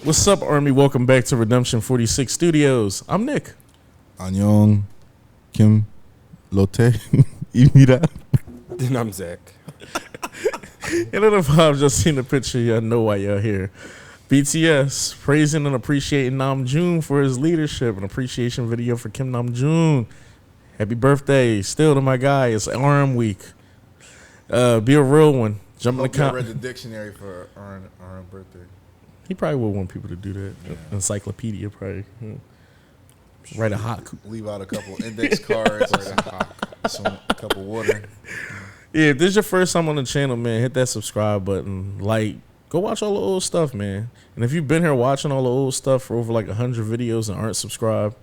What's up, Army? Welcome back to Redemption 46 Studios. I'm Nick. 안녕, Kim, Lotte, 입니다. And I'm Zach. And then if I've just seen the picture, y'all know why y'all here. BTS praising and appreciating Namjoon for his leadership. An appreciation video for Kim Namjoon. Happy birthday still to my guy. It's RM week. Be a real one. Jump in the I read the dictionary for Aaron birthday. He probably would want people to do that. Yeah. Encyclopedia probably. Write a hot. Leave out a couple index cards. A couple water. Yeah, if this is your first time on the channel, man, hit that subscribe button. Like, go watch all the old stuff, man. And if you've been here watching all the old stuff for over like 100 videos and aren't subscribed,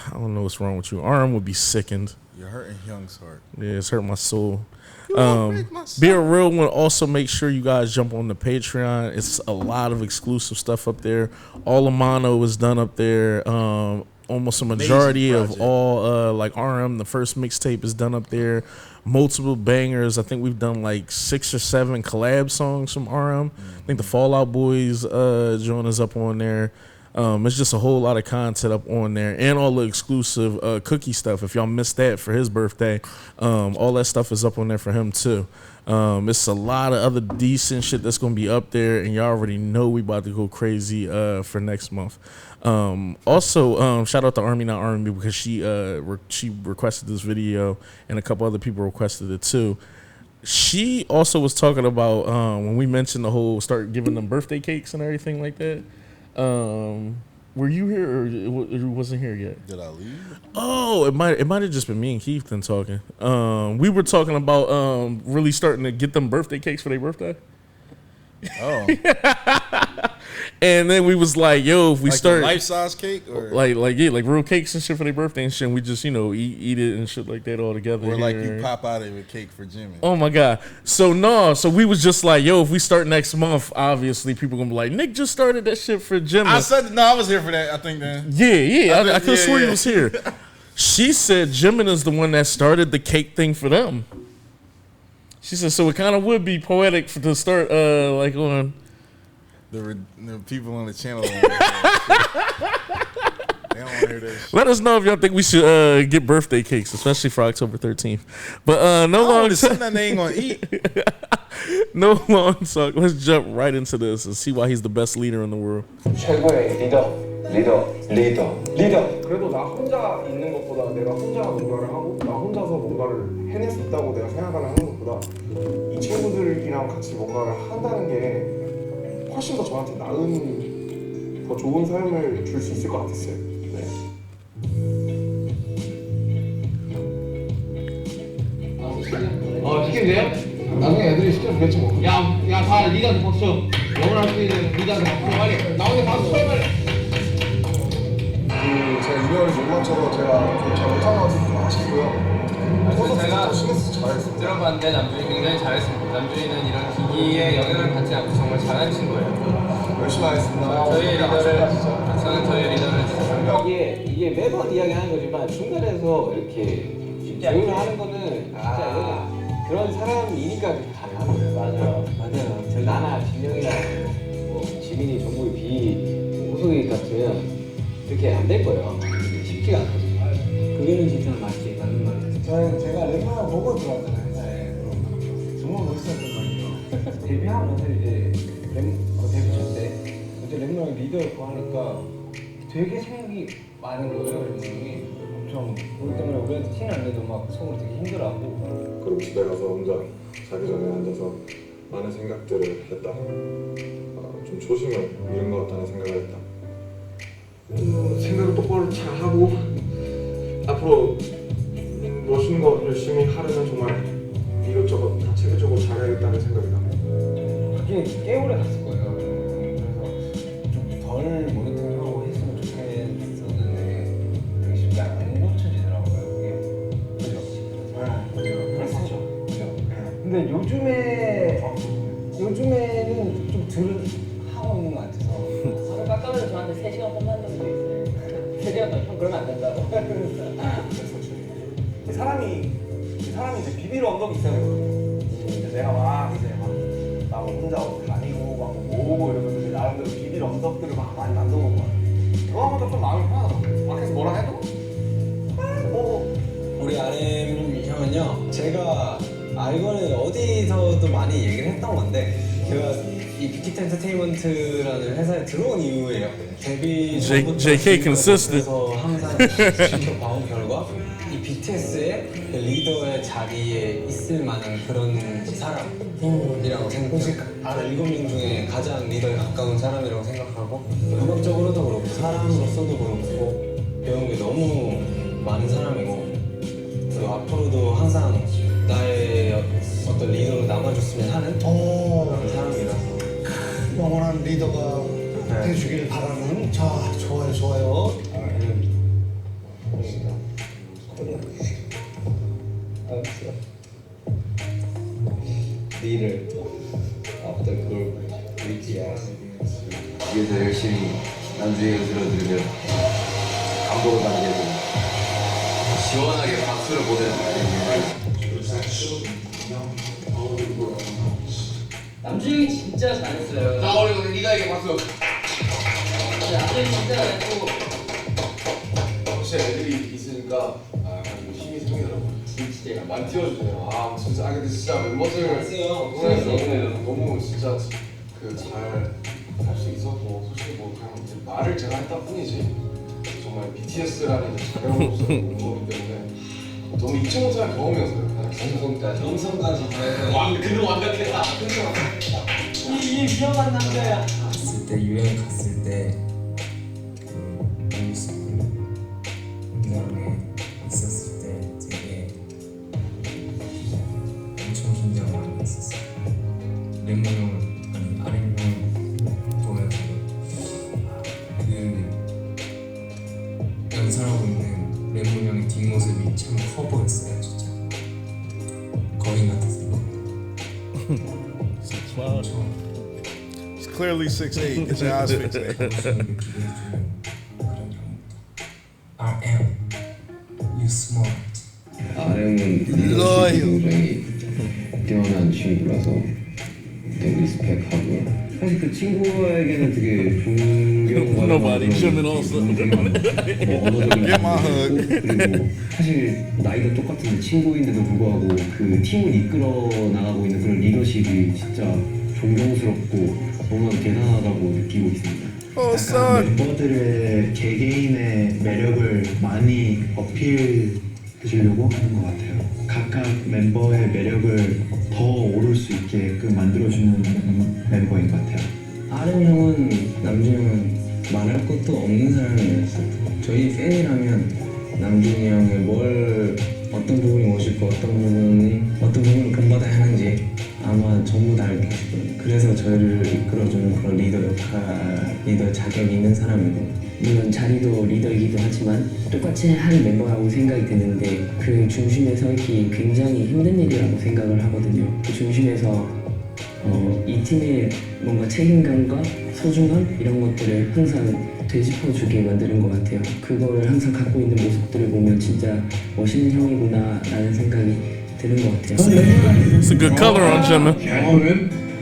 I don't know what's wrong with you. Arm would be sickened. You're hurting Hyung's heart. Yeah, it's hurting my soul. Be a real one. Also, make sure you guys jump on the Patreon. It's a lot of exclusive stuff up there. All of Mono is done up there. Almost a majority of all like RM, the first mixtape is done up there. Multiple bangers. I think we've done like 6 or 7 collab songs from RM. I think the Fallout Boys joint is up on there. It's just a whole lot of content up on there, and all the exclusive cookie stuff. If y'all missed that for his birthday, all that stuff is up on there for him too. It's a lot of other decent shit that's gonna be up there, and y'all already know we about to go crazy for next month. Also, shout out to Army Not Army because she requested this video, and a couple other people requested it too. She also was talking about when we mentioned the whole start giving them birthday cakes and everything like that. Were you here or it wasn't here yet? Did I leave? Oh, it might have just been me and Keith then talking. We were talking about really starting to get them birthday cakes for their birthday. Oh. And then we was like, yo, if we like start life size cake or like real cakes and shit for their birthday and shit, and we just, eat it and shit like that all together. Or like you pop out of a cake for Jimmy. Oh my God. So we was just like, yo, if we start next month, obviously people gonna be like, Nick just started that shit for Jimmy. I said no, I was here for that, I think then. Yeah. I could have swore you was here. She said Jimin is the one that started the cake thing for them. She said, so it kind of would be poetic to start like on the people on the channel. They don't want to hear that shit. Let us know if y'all think we should get birthday cakes, especially for October 13th. But no long talk. That they ain't gonna eat. No long talk. Let's jump right into this and see why he's the best leader in the world. 최고의 리더. 그래도 나 혼자 있는 것보다 내가 혼자 뭔가를 하고 나 혼자서 뭔가를 해낼 수 있다고 내가 생각을 하는 것보다 이 친구들이랑 같이 뭔가를 한다는 게 훨씬 더 저한테 나은 더 좋은 삶을 줄 수 있을 것 같았어요. 네. 시키면 돼요? 나중에 애들이 시켜주겠지 뭐. 야, 다 리더한테 박수. 영원할 수 있는 리더한테 박수 빨리. 나오게 박수 빨리. 제가 이별을 못 맞춰서 제가 좀 잘 못한 것 같아서 좀 아쉽고요. 제가 신경 써서 잘했어요. 들어봤는데 남준이 굉장히 잘했습니다. 남준이는 이런 기기에 영향을 받지 않고 정말 잘하는 친구예요. 열심히 하겠습니다. 저는 저희 리더를 진짜 이게 매번 이야기하는 거지만 중간에서 이렇게 조용히 하는 거는 진짜 그런 사람이니까 가능한 거예요. 맞아요. 나나 진영이나 뭐 지민이, 정국이, 비, 호석이 같으면 그렇게 안 될 거예요. 쉽지가 않거든요. 그게는 진짜 맞지, 맞는 말이에요. 제가 랩만 보고 들어왔잖아요. 네. 정말 멋있었던 말이에요. 데뷔하면서 이제 데뷔 첫 때 이제 랩노랑 리더였고 하니까 되게 생각이 많은 거예요. 랩노랑이 엄청 그렇기 때문에 우리한테 티는 안 내도 막 속으로 되게 힘들어하고. 그리고 집에 가서 혼자 자기 전에 앉아서 많은 생각들을 했다. 좀 초심을 잃은 것 같다는 생각을 했다. 생각을 똑바로 잘 하고 앞으로 멋있는 거 열심히 하려면 정말 이것저것 다 체계적으로 잘해야겠다는 생각이다. 그게 꽤 오래 갔을 거예요. 그래서 좀 덜 모니터링하고 했으면 좋겠었는데 되게 쉽게 안 고쳐지더라고요. 그게 그죠? 네, 그랬었죠. 그죠? 근데 요즘에는 좀 덜 하고 있는 것 같아서. 저는 깎아면서 저한테 3시간 험한 적도 있어요. 3시간 동안 형 그러면 안 된다고. 사람이 이제 비비로 언덕이 있어야 되거든요. 이제 내가 막 나 혼자 어디 다니고 막 모으고 이러면서 나름대로 비비 비밀 언덕들을 막 많이 만들어본 것 같아요. 그거 하면서 좀 마음이 편하더라고요. 밖에서 뭐라 해도 우리 RM 형은요, 제가 알고는 어디서도 많이 얘기를 했던 건데, 제가 이 빅히트 엔터테인먼트라는 회사에 들어온 이후에 데뷔 전부터 JK consistent. 그래서 항상 지켜봐온 결과 이 BTS의 리더의 자리에 있을 만한 그런 사람이라고 생각해요. 7명 중에 가장 리더에 가까운 사람이라고 생각하고, 음악적으로도 그렇고 사람으로서도 그렇고 배운 게 너무 많은 사람이고, 그리고 앞으로도 항상 나의 어떤 리더로 남아줬으면 하는 그런 사람이라서 영원한 리더가 해주길 바라는. 자, 좋아요. Leader of the group BTS. 위에서 열심히 남주희가 들어드리면 감동을 받게 되고 시원하게 박수를 보내는 남준이 진짜 잘했어요. 자 오늘 리더에게 박수. 남준이 진짜 잘했고 확실히 애들이 있으니까 좀 힘이 생기더라고요. 진짜 많이 띄워주세요. 진짜 근데 진짜 멤버들 너무 진짜 그 잘 할 수 있었고, 솔직히 뭐 그냥 이제 말을 제가 했다 뿐이지 정말 BTS라는 자격으로서 온 거기 때문에 너무 잊지 못할 경험이었어요. 정성까지 그는 완벽했다. 이 위험한 남자야. 갔을 때 유행 갔을 때 루이스 공장에 있었을 때 되게 엄청 긴장 많이 했었어요. 레몬 형을 아니 아린 형을 보면서 그 연설하고 있는 레몬 형의 뒷모습이 참 커 보였어요. 진짜 거인 같았어요. He's clearly 6'8". His eyes fixed. RM, you smart. RM은 굉장히 뛰어난 친구라서 되게 리스펙하고요. 사실 그 친구에게는 되게 존경받는 Nobody chiming also. 언어적인 Get my hug. 그리고 사실 나이가 똑같은 친구인데도 불구하고 그 팀을 이끌어 나가고 있는 그런 리더십이 진짜 존경스럽고 너무 대단하다고 느끼고 있습니다. son. 멤버들의 개개인의 매력을 많이 어필해 주려고 하는 것 같아요. 각각 멤버의 매력을 더 오를 수 있게끔 만들어주는 멤버인 것 같아요. RM 형은 남준 형은 말할 것도 없는 사람이었어요. 저희 팬이라면 남준이 형의 어떤 부분이 멋있고 어떤 부분을 본받아야 하는지 아마 전부 다 알고 계실 거예요. 그래서 저희를 이끌어주는 그런 리더 자격이 있는 사람이고, 물론 자리도 리더이기도 하지만 똑같이 한 멤버라고 생각이 드는데 그 중심에 서 있기 굉장히 힘든 일이라고 생각을 하거든요. 그 중심에서 이 팀의 뭔가 책임감과 소중함 이런 것들을 항상 되짚어주게 만드는 것 같아요. 그거를 항상 갖고 있는 모습들을 보면 진짜 멋있는 형이구나 라는 생각이 드는 것 같아요. It's a good color on Jimmy.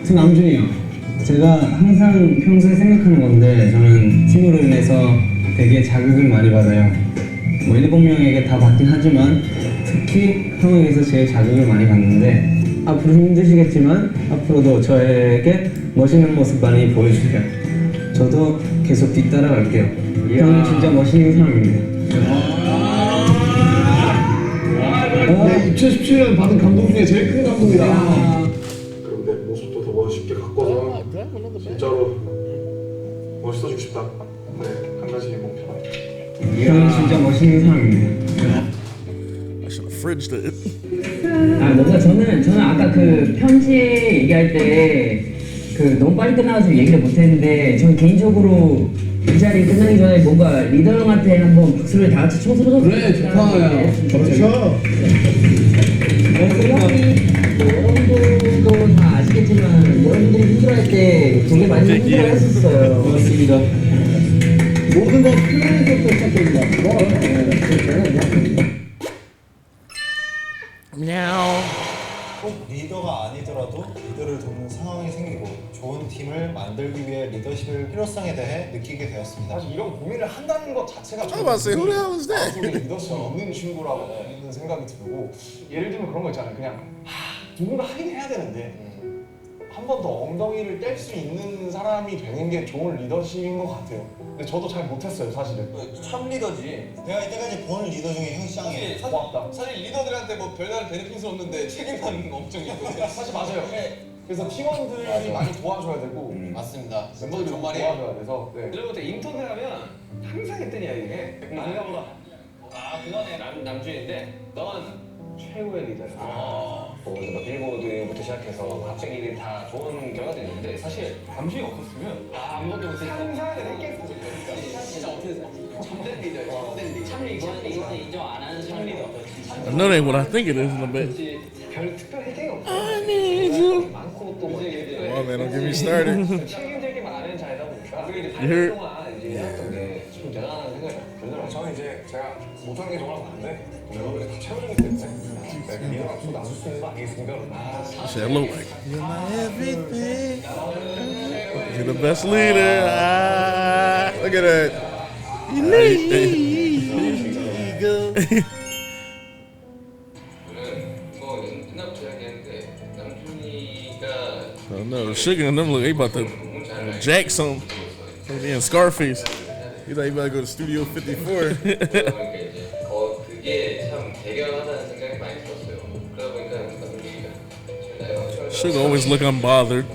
저 남준이요. 제가 항상 평소에 생각하는 건데, 저는 팀으로 인해서 되게 자극을 많이 받아요. 뭐 7명에게 다 받긴 하지만 특히 형에게서 제일 자극을 많이 받는데, 앞으로 힘드시겠지만 앞으로도 저에게 멋있는 모습 많이 보여주세요. 저도 계속 뒤따라갈게요. 형은 진짜 멋있는 사람입니다. 2017년 받은 감동 중에 제일 큰 감동이다. 그리고 내 모습도 더 멋있게 가꿔서 진짜로 멋있어지고 싶다. 네, 한 가지 목표가. 형은 진짜 멋있는 사람입니다. I should have fridged it. 뭔가 저는 아까 그 편지 얘기할 때 그 너무 빨리 끝나가서 얘기를 못했는데, 저는 개인적으로 이 자리 끝나기 전에 뭔가 리더 형한테 한번 박수를 다 같이 쳐서 그래 좋다. 그렇죠. 여러분들도 다 아시겠지만 여러분들이 힘들어할 때 되게 많이 힘들어했었어요. 맞습니다. 모든 건 표현에서부터 시작됩니다. Meow. 꼭 리더가 아니더라도 리더를 돕는 상황이 생기고 좋은 팀을 만들기 위해 리더십의 필요성에 대해 느끼게 되었습니다. 사실 이런 고민을 한다는 것 자체가 I was about to say, who the hell is that? 속에 리더십이 있는 친구라는 생각이 들고 예를 들면 그런 거 있잖아요. 그냥 누군가 하긴 해야 되는데 한 번 더 엉덩이를 뗄 수 있는 사람이 되는 게 좋은 리더십인 것 같아요. 근데 저도 잘 못했어요, 사실은. 참 리더지. 내가 이때까지 본 리더 중에 형이 짱이에요. 고맙다. 사실 리더들한테 뭐 별다른 베네핏은 없는데 책임감은 엄청 있고. 사실 맞아요. 그래서 팀원들이 많이 도와줘야 되고 맞습니다. 멤버들이 정말이 도와줘야 돼서 여러분들 인턴을 하면 항상 했던 이야기에 남자보다 그거네 남주인데 넌 최고의 리더야. 뭐 빌보드부터 시작해서 갑자기 다 좋은 결과들이 있는데 사실 남주이 없었으면 아무것도 못했어. 상상을 했겠어. 진짜 어떻게 참된 리더야. 참된 리더. 참 리더. 인정 안 하는 참 리더. I know that ain't what I think it is in a bit. 별 특별 혜택이 없어. I need you. 많고 또 Come on, man, don't get me started. 책임질 게 많은 자리다 보니까 그게 이제 You heard? 8년 동안 이제 해왔던 게 참 대단한 생각이 들더라고요. 저는 이제 제가 못하는 게 정말 많은데 멤버들이 다 채워주기 때문에 내가 리더가 또 나설 수 있는 거 아니겠습니까? Shit, look like you're my everything. You're the best leader. Look at that. 뭐 옛날부터 이야기했는데 남준이가 Oh no, Sugar and them look, they about to jack some. They in Scarface. You thought you better go to Studio 54. 그러니까 이제 그게 참 대견하다는 생각이 많이 들었어요. 그러다 보니까 남준이가 Sugar always look unbothered.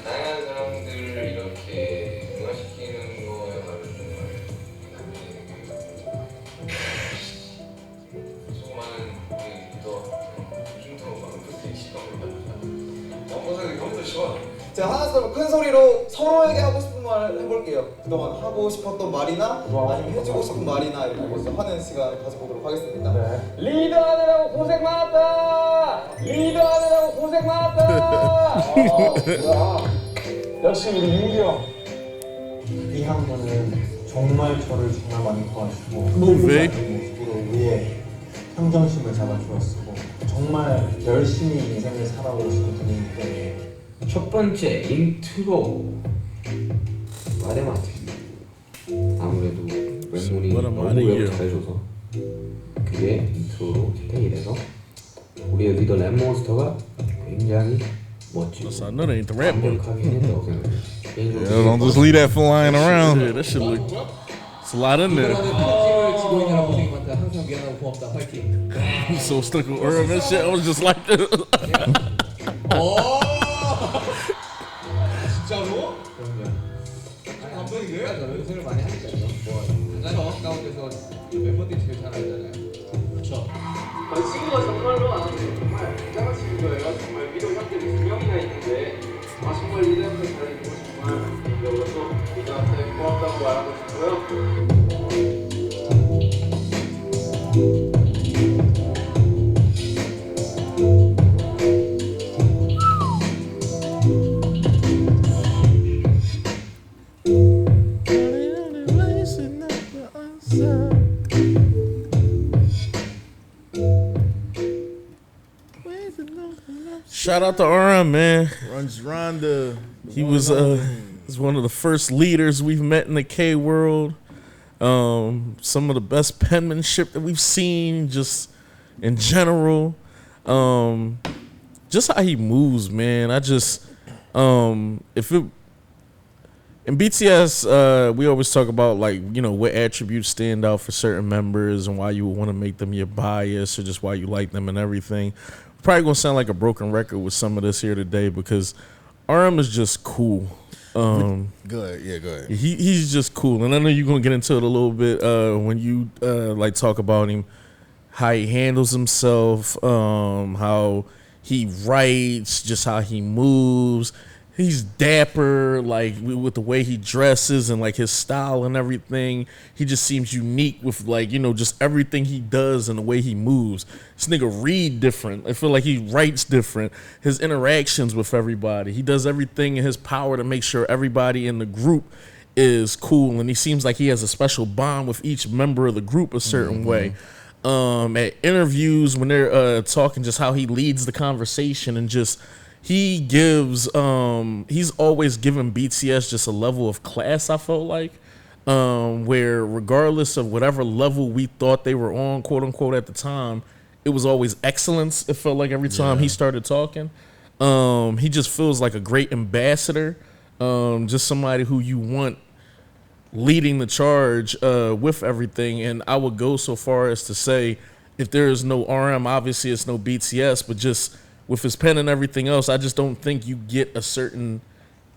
다양한 사람들을 이렇게 중화시키는 거야말로 정말 수많은 우리 리더 중도 많은 시간을 가져서 너무 좋아. 제가 하나 큰 소리로 서로에게 하고 싶은 말 해볼게요. 그동안 하고 싶었던 말이나 아니면 해주고 싶은 말이나 이렇게 먼저 하는 시간 가져보도록 하겠습니다. 리더하느라고 고생 많았다. 리더하느라고 고생 많았다. 역시 우리 윤기 형. 이 한 분은 정말 저를 정말 많이 도와주고 왜? 모습으로 우리의 평정심을 잡아주었고 정말 열심히 인생을 살아오신 분이기 때문에 첫 번째 인트로 마데마트. 아무래도 웨몬이 너무 외국 잘해줘서 그게 인트로로 채택이 돼서 우리의 리더 랩몬스터가 굉장히 멋지고 I know they ain't the rap book. 완벽하게 했다고 생각해요. Yeah, don't just leave that flying around. Yeah, that shit look. It's a lot in there. 지고 있느라 고생이 많다. 항상 미안하고 고맙다. 파이팅. I'm so stuck with Irv and shit. I was just like this. 진짜로? 그럼요. 감독인데요? 연습을 많이 하니까요. 가장 가운데서 멤버들이 제일 잘 알잖아요. 그렇죠. 친구가 정말로 안 하는데 정말 대단한 친구예요. 정말 리더 형들이 2명이나 있는데 정말 리더 형들 잘해주고 정말 여기서 리더한테 고맙다고 말하고 싶고요. Shout out to RM, man. Runs Rhonda. He was one of the first leaders we've met in the K world. Some of the best penmanship that we've seen, just in general. Just how he moves, man. I just if it in BTS, we always talk about like, you know, what attributes stand out for certain members and why you would want to make them your bias or just why you like them and everything. Probably gonna sound like a broken record with some of this here today because RM is just cool. Go ahead. Yeah, go ahead. He's just cool, and I know you're gonna get into it a little bit when you like talk about him, how he handles himself, how he writes, just how he moves. He's dapper, like with the way he dresses and like his style and everything. He just seems unique with like, you know, just everything he does and the way he moves. This nigga read different. I feel like he writes different. His interactions with everybody. He does everything in his power to make sure everybody in the group is cool. And he seems like he has a special bond with each member of the group a certain way. at interviews when they're talking, just how he leads the conversation, and just he gives he's always given BTS just a level of class, I felt like, where regardless of whatever level we thought they were on, quote unquote, at the time, it was always excellence. It felt like every time he started talking. He just feels like a great ambassador, just somebody who you want leading the charge with everything. And I would go so far as to say, if there is no RM, obviously it's no BTS, but just with his pen and everything else, I just don't think you get a certain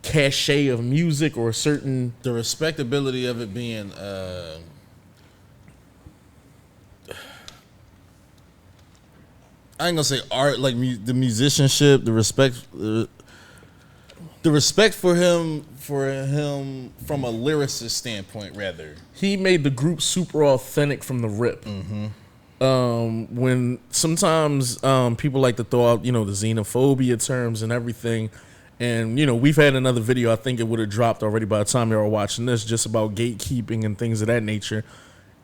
cachet of music or a certain... The respectability of it being... I ain't gonna say art, like the musicianship, the respect for him from a lyricist standpoint, rather. He made the group super authentic from the rip. When sometimes people like to throw out, the xenophobia terms and everything, and we've had another video, I think it would have dropped already by the time you were watching this, just about gatekeeping and things of that nature.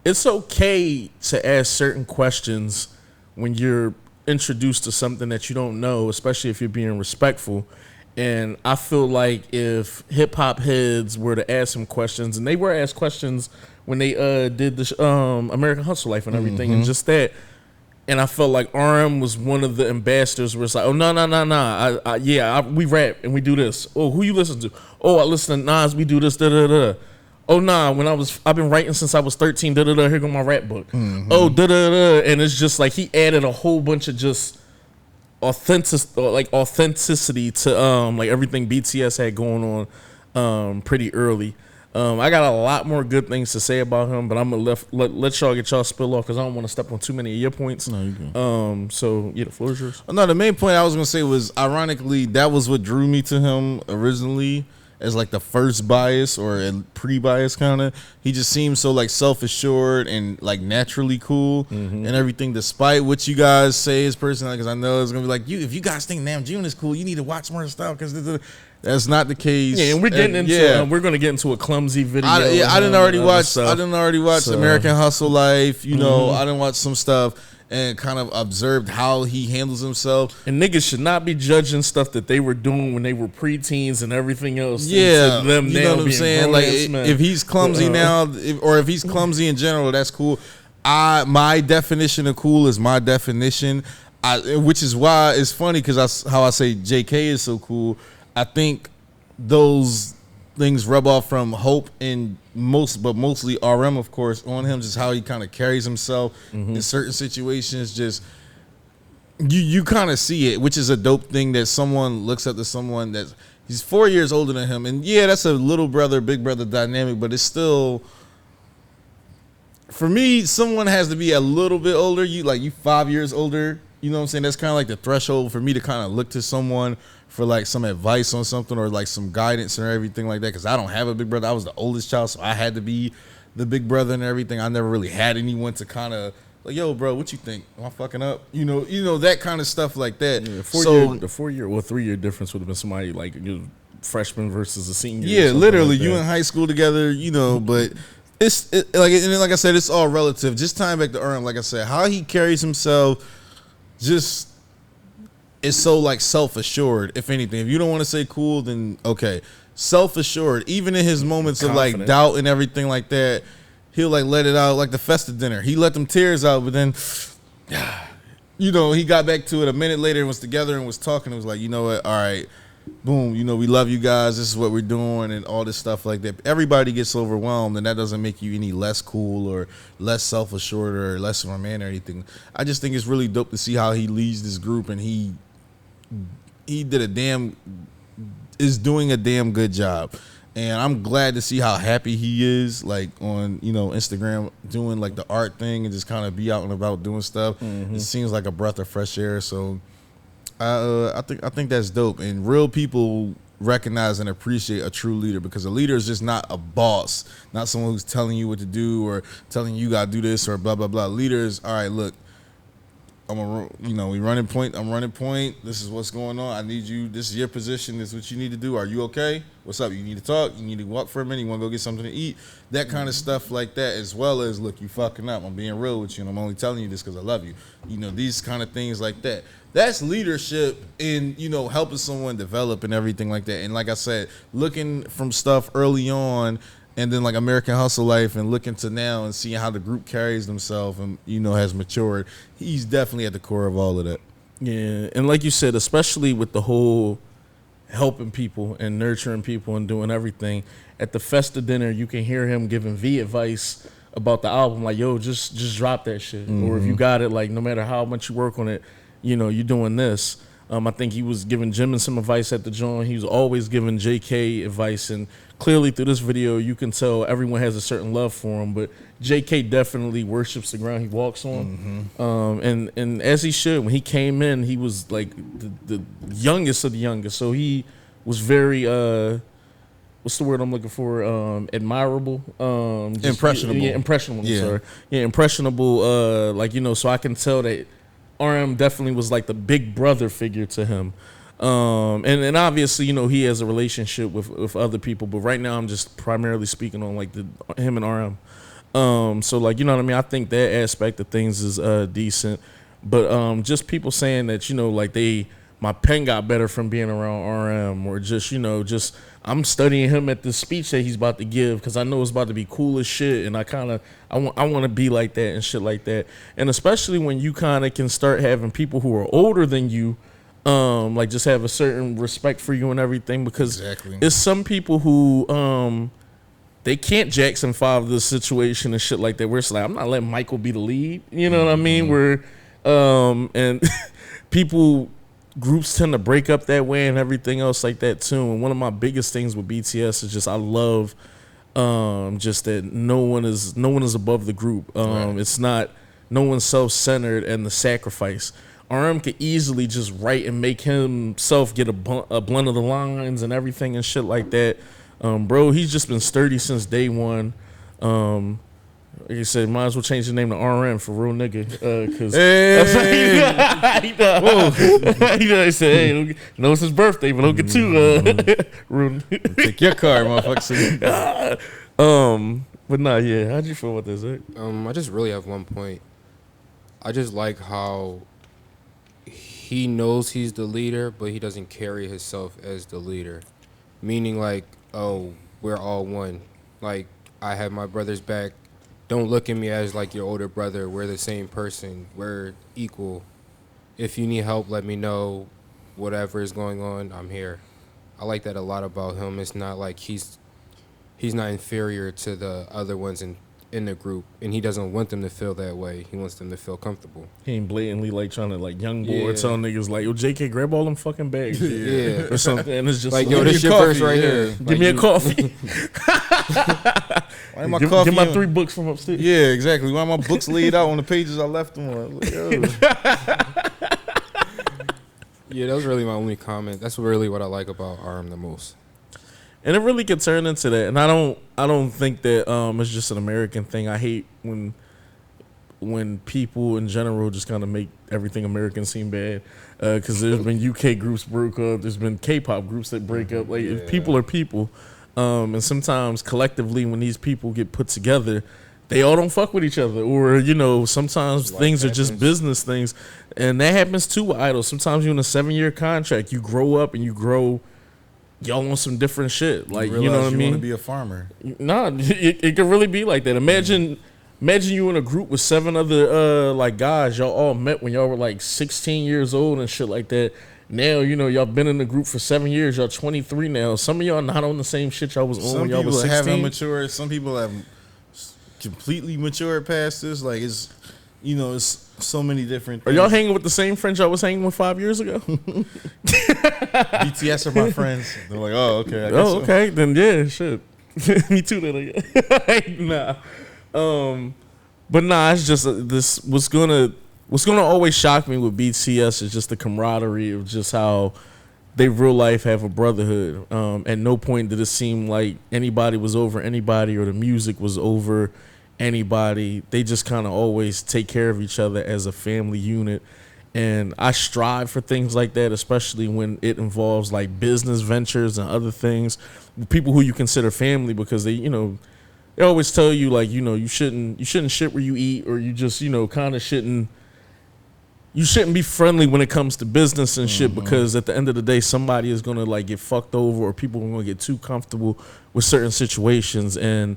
It's okay to ask certain questions when you're introduced to something that you don't know, especially if you're being respectful. And I feel like if hip hop heads were to ask him questions, and they were asked questions when they did the American Hustle Life and everything, and just that, and I felt like RM was one of the ambassadors where it's like, oh no, we rap and we do this. Oh, who you listen to? Oh, I listen to Nas. We do this. Da da da. Oh nah, I've been writing since I was 13. Da da da. Here go my rap book. Oh da da da. And it's just like he added a whole bunch of just authenticity to like everything BTS had going on pretty early. I got a lot more good things to say about him, but I'm gonna let y'all get y'all spill off because I don't want to step on too many of your points. No, you can. So yeah, the floor is yours. No, the main point I was gonna say was, ironically, that was what drew me to him originally, as like the first bias or a pre-bias kind of. He just seems so like self-assured and like naturally cool and everything, despite what you guys say his personality. Because I know it's gonna be like, if you guys think Namjoon is cool, you need to watch more stuff, because that's not the case. Yeah, and we're getting into we're gonna get into a clumsy video. I didn't already watch American Hustle Life. I didn't watch some stuff and kind of observed how he handles himself. And niggas should not be judging stuff that they were doing when they were preteens and everything else. Yeah, them you know what I'm saying? Like, if he's clumsy now, or if he's clumsy in general, that's cool. My definition of cool is my definition, which is why it's funny, because how I say JK is so cool. I think those things rub off from Hope and mostly RM, of course, on him, just how he kind of carries himself in certain situations. Just you kind of see it, which is a dope thing, that someone looks up to someone that's he's 4 years older than him, and that's a little brother, big brother dynamic, but it's still, for me, someone has to be a little bit older. You 5 years older. You know what I'm saying? That's kind of like the threshold for me to kind of look to someone for like some advice on something, or like some guidance or everything like that. Because I don't have a big brother. I was the oldest child, so I had to be the big brother and everything. I never really had anyone to kind of like, yo, bro, what you think? Am I fucking up? You know that kind of stuff like that. Yeah, the 3 year difference would have been somebody like freshman versus a senior. Yeah, literally, like you in high school together. But like I said, it's all relative. Just tying back to RM, like I said, how he carries himself, just is so like self-assured. If anything, if you don't want to say cool, then okay, self-assured. Even in his moments of like doubt and everything like that, he'll like let it out. Like the Festa dinner, he let them tears out, but then he got back to it a minute later and was together and was talking. It was like, you know what, all right, boom, we love you guys, this is what we're doing, and all this stuff like that. Everybody gets overwhelmed, and that doesn't make you any less cool or less self-assured or less of a man or anything. I just think it's really dope to see how he leads this group, and he is doing a damn good job. And I'm glad to see how happy he is, like on Instagram, doing like the art thing and just kind of be out and about doing stuff. It seems like a breath of fresh air. So I think that's dope. And real people recognize and appreciate a true leader, because a leader is just not a boss, not someone who's telling you what to do or telling you gotta do this or blah blah blah. Leaders, all right, look, we running point. I'm running point. This is what's going on. I need you. This is your position. This is what you need to do. Are you okay? What's up? You need to talk. You need to walk for a minute. You want to go get something to eat? That kind of stuff like that, as well as, look, you fucking up. I'm being real with you, and I'm only telling you this because I love you. These kind of things like that. That's leadership in, helping someone develop and everything like that. And like I said, looking from stuff early on, and then like American Hustle Life, and looking to now and seeing how the group carries themselves and, has matured. He's definitely at the core of all of that. Yeah, and like you said, especially with the whole helping people and nurturing people and doing everything. At the Festa dinner, you can hear him giving V advice about the album, like, yo, just drop that shit. Mm-hmm. Or if you got it, like, no matter how much you work on it, you're doing this. I think he was giving Jimin some advice at the joint. He was always giving JK advice, and clearly through this video, you can tell everyone has a certain love for him, but JK definitely worships the ground he walks on. Mm-hmm. And as he should. When he came in, he was like the youngest of the youngest, so he was very what's the word I'm looking for? Admirable. Impressionable. Yeah, impressionable. Yeah. Sorry. Yeah, impressionable. So I can tell that RM definitely was like the big brother figure to him. And obviously, he has a relationship with other people, but right now I'm just primarily speaking on like him and RM. So like, you know what I mean? I think that aspect of things is decent, but just people saying that, like my pen got better from being around RM, or just I'm studying him at this speech that he's about to give because I know it's about to be cool as shit, and I want to be like that and shit like that. And especially when you kind of can start having people who are older than you, like just have a certain respect for you and everything, because it's some people who they can't Jackson 5 the situation and shit like that, where it's like, I'm not letting Michael be the lead, you know what I mean? Where and groups tend to break up that way and everything else like that too. And one of my biggest things with BTS is just I love just that no one is above the group. It's not, no one's self-centered and the sacrifice. RM could easily just write and make himself get a blunt of the lines and everything and shit like that. Bro, he's just been sturdy since day one. Like you said, might as well change the name to RM for real nigga. Cause he said, hey, it's his birthday, but don't get too rude. Take your car, motherfucker. But nah, yeah. How'd you feel about this, Zach? I just really have one point. I just like how he knows he's the leader, but he doesn't carry himself as the leader. Meaning like, oh, we're all one. Like, I have my brother's back. Don't look at me as like your older brother. We're the same person. We're equal. If you need help, let me know. Whatever is going on, I'm here. I like that a lot about him. It's not like he's not inferior to the other ones in the group, and he doesn't want them to feel that way. He wants them to feel comfortable. He ain't blatantly like trying to like young boy or tell niggas like, yo, JK, grab all them fucking bags. Yeah. Or something. And it's just like, yo, this your verse right here. Give me a coffee. Why my coffee? Give my 3 books from upstairs. Yeah, exactly. Why my books laid out on the pages I left them on? Yeah, that was really my only comment. That's really what I like about RM the most. And it really could turn into that. And I don't think that it's just an American thing. I hate when people in general just kind of make everything American seem bad. Because there's been UK groups broke up. There's been K-pop groups that break up. Like, if people are people. And sometimes collectively when these people get put together, they all don't fuck with each other. Or, sometimes things are just business things. And that happens too with idols. Sometimes you're in a 7-year contract. You grow up and you grow... Y'all want some different shit, like, you know what I mean? You want to be a farmer? Nah, it could really be like that. Imagine you in a group with 7 other like guys. Y'all all met when y'all were like 16 years old and shit like that. Now y'all been in the group for 7 years. Y'all 23 now. Some of y'all not on the same shit y'all was on when y'all was 16. Some people haven't matured. Some people have completely matured past this. Like it's so many different things. Are y'all hanging with the same friends y'all was hanging with 5 years ago? BTS are my friends. They're like, oh, okay. I guess okay. Then yeah, shit. Me too. Then nah. But nah, it's just this. What's gonna always shock me with BTS is just the camaraderie of just how they real life have a brotherhood. At no point did it seem like anybody was over anybody or the music was over anybody. They just kind of always take care of each other as a family unit. And I strive for things like that, especially when it involves like business ventures and other things. People who you consider family, because they, you know, they always tell you like, you know, you shouldn't shit where you eat, or you just, you know, kind of shouldn't be friendly when it comes to business and shit, because at the end of the day, somebody is gonna like get fucked over, or people are gonna get too comfortable with certain situations. And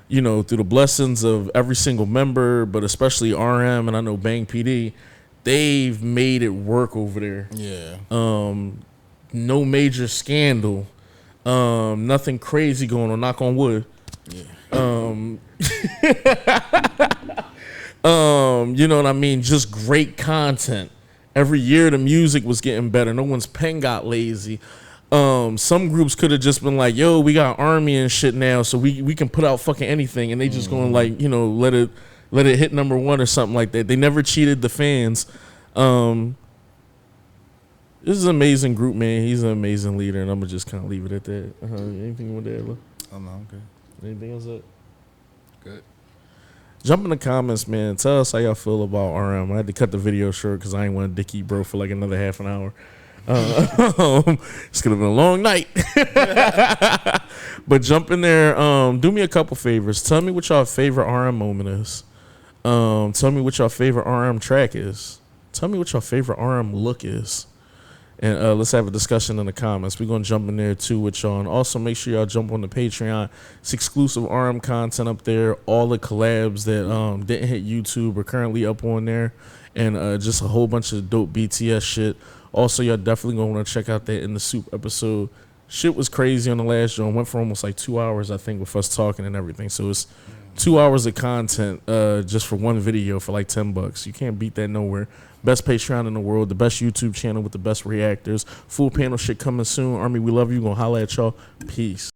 you know, through the blessings of every single member, but especially RM and I know Bang PD, they've made it work over there. Yeah. No major scandal. Nothing crazy going on. Knock on wood. Yeah. You know what I mean? Just great content. Every year the music was getting better. No one's pen got lazy. Some groups could have just been like, yo, we got Army and shit now, so we can put out fucking anything, and they just going like, you know, let it hit number one or something like that. They never cheated the fans. This is an amazing group, man. He's an amazing leader, and I'm gonna just kind of leave it at that. Anything with that? Oh no, I'm good. Anything else? Good. Jump in the comments, man. Tell us how y'all feel about RM. I had to cut the video short because I ain't want to dick eat bro for like another half an hour. It's gonna be a long night. But jump in there. Do me a couple favors. Tell me what y'all favorite RM moment is. Tell me what y'all favorite RM track is. Tell me what your favorite RM look is. And let's have a discussion in the comments. We're going to jump in there too with y'all. And also make sure y'all jump on the Patreon. It's exclusive RM content up there. All the collabs that didn't hit YouTube are currently up on there. And just a whole bunch of dope BTS shit. Also, y'all definitely going to want to check out that In the Soup episode. Shit was crazy on the last joint. Went for almost like 2 hours, I think, with us talking and everything. So it's 2 hours of content just for one video for like $10. You can't beat that nowhere. Best Patreon in the world, the best YouTube channel with the best reactors. Full panel shit coming soon. Army, we love you. Gonna holla at y'all. Peace.